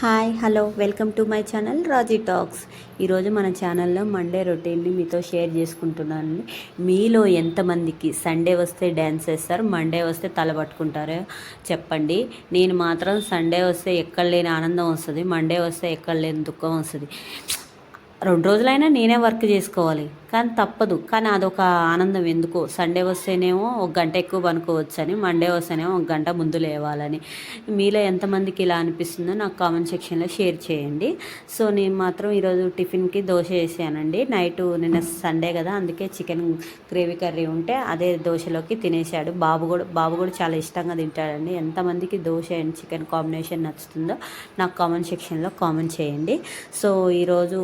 Hi hello welcome to my channel Raji talks. ఈరోజు మన ఛానల్లో మండే రొటీన్ని మీతో షేర్ చేసుకుంటున్నాను. మీలో ఎంతమందికి సండే వస్తే డ్యాన్స్ చేస్తారు, మండే వస్తే తల పట్టుకుంటారో చెప్పండి. నేను మాత్రం సండే వస్తే ఎక్కడ లేని ఆనందం వస్తుంది, మండే వస్తే ఎక్కడ లేని దుఃఖం వస్తుంది. 2 రోజులైనా నేనే వర్క్ చేసుకోవాలి, కానీ తప్పదు. కానీ అదొక ఆనందం. ఎందుకో సండే వస్తేనేమో 1 గంట ఎక్కువ పనుకోవచ్చు అని, మండే వస్తేనేమో 1 గంట ముందు లేవాలని. మీలో ఎంతమందికి ఇలా అనిపిస్తుందో నాకు కామెంట్ సెక్షన్లో షేర్ చేయండి. సో నేను మాత్రం ఈరోజు టిఫిన్కి దోశ వేసానండి. నిన్న సండే కదా, అందుకే చికెన్ గ్రేవీ కర్రీ ఉంటే అదే దోశలోకి తినేసాడు. బాబు కూడా చాలా ఇష్టంగా తింటాడండి. ఎంతమందికి దోశ అండ్ చికెన్ కాంబినేషన్ నచ్చుతుందో నాకు కామెంట్ సెక్షన్లో కామెంట్ చేయండి. సో ఈరోజు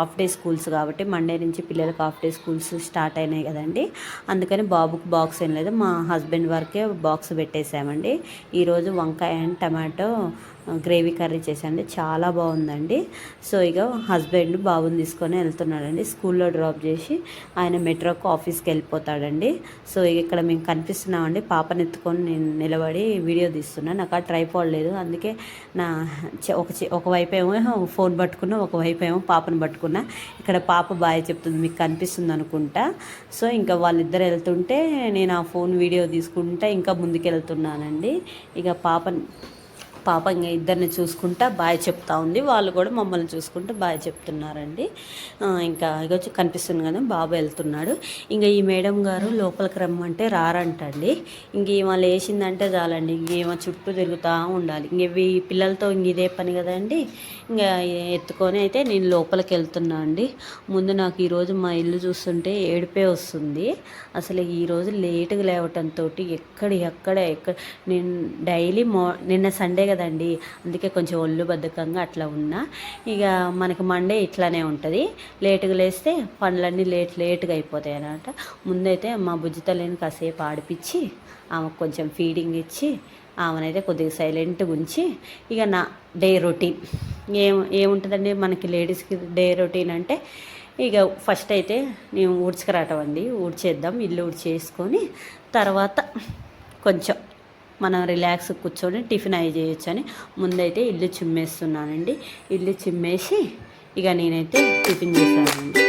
హాఫ్ డే స్కూల్స్ కాబట్టి మండే నుంచి పిల్లలకు హాఫ్ డే స్కూల్స్ స్టార్ట్ అయినాయి కదండి. అందుకని బాబుకు బాక్స్ ఏం లేదు, మా హస్బెండ్ వరకే బాక్స్ పెట్టేసామండి. ఈరోజు వంకాయ అండ్ టమాటో గ్రేవీ కర్రీ చేశాండి, చాలా బాగుందండి. సో ఇక హస్బెండ్ బాబుని తీసుకొని వెళ్తున్నాడండి. స్కూల్లో డ్రాప్ చేసి ఆయన మెట్రోకు ఆఫీస్కి వెళ్ళిపోతాడండి. సో ఇక్కడ మేము కనిపిస్తున్నామండి. పాపని ఎత్తుకొని నేను నిలబడి వీడియో తీస్తున్నాను. నాకు ఆ ట్రైపాడ్ లేదు, అందుకే నా ఒకవైపు ఏమో ఫోన్ పట్టుకున్నా, ఒకవైపు ఏమో పాపను పట్టుకున్నా. ఇక్కడ పాప బాయ్ చెప్తుంది, మీకు కనిపిస్తుంది అనుకుంటా. సో ఇంకా వాళ్ళిద్దరు వెళ్తుంటే నేను ఆ ఫోన్ వీడియో తీసుకుంటా ఇంకా ముందుకు వెళ్తున్నానండి. ఇక పాప ఇంకా ఇద్దరిని చూసుకుంటా బాయ్ చెప్తా ఉంది. వాళ్ళు కూడా మమ్మల్ని చూసుకుంటూ బాయ్ చెప్తున్నారండి. ఇంకా ఇక కనిపిస్తుంది కదా, బాబు వెళ్తున్నాడు. ఇంకా ఈ మేడం గారు లోపలికి రమ్మంటే రారంటండి. ఇంక ఈమె లేచిందంటే చాలండి, ఇంక ఈమె చుట్టూ తిరుగుతూ ఉండాలి. ఇంక ఈ పిల్లలతో ఇంక ఇదే పని కదండి. ఇంకా ఎత్తుకొని అయితే నేను లోపలికి వెళ్తున్నా అండి. ముందు నాకు ఈరోజు మా ఇల్లు చూస్తుంటే ఏడిపే వస్తుంది. అసలు ఈరోజు లేటుగా లేవటంతో ఎక్కడ నేను డైలీ నిన్న సండే కదండి, అందుకే కొంచెం ఒళ్ళు బద్ధకంగా అట్లా ఉన్నా. ఇక మనకి మండే ఇట్లానే ఉంటుంది. లేటుగా లేస్తే పనులన్నీ లేటుగా అయిపోతాయి అన్నమాట. ముందైతే మా బుజ్జి తల్లిని కాసేపు ఆడిపించి ఆమెకు కొంచెం ఫీడింగ్ ఇచ్చి ఆమెనైతే కొద్దిగా సైలెంట్గా ఉంచి ఇక నా డే రొటీన్ ఏముంటుందండి మనకి లేడీస్కి డే రొటీన్ అంటే, ఇక ఫస్ట్ అయితే నేను ఊడ్చుకురావటం అండి. ఊడ్చేద్దాం, ఇల్లు ఊడ్చేసుకొని తర్వాత కొంచెం మనం రిలాక్స్ కూర్చొని టిఫిన్ అయి చేయొచ్చు అని ముందైతే ఇల్లు చిమ్మేస్తున్నానండి. ఇల్లు చిమ్మేసి ఇక నేనైతే టిఫిన్ చేశానండి.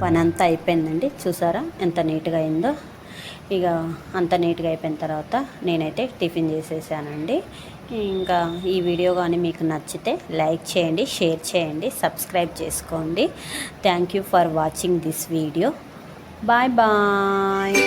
పని అంతా అయిపోయిందండి. చూసారా ఎంత నీట్గా అయిందో. ఇక అంత నీట్గా అయిపోయిన తర్వాత నేనైతే టిఫిన్ చేసేసానండి. ఇంకా ఈ వీడియో కానీ మీకు నచ్చితే లైక్ చేయండి, షేర్ చేయండి, సబ్స్క్రైబ్ చేసుకోండి. Thank you for watching this video. Bye bye.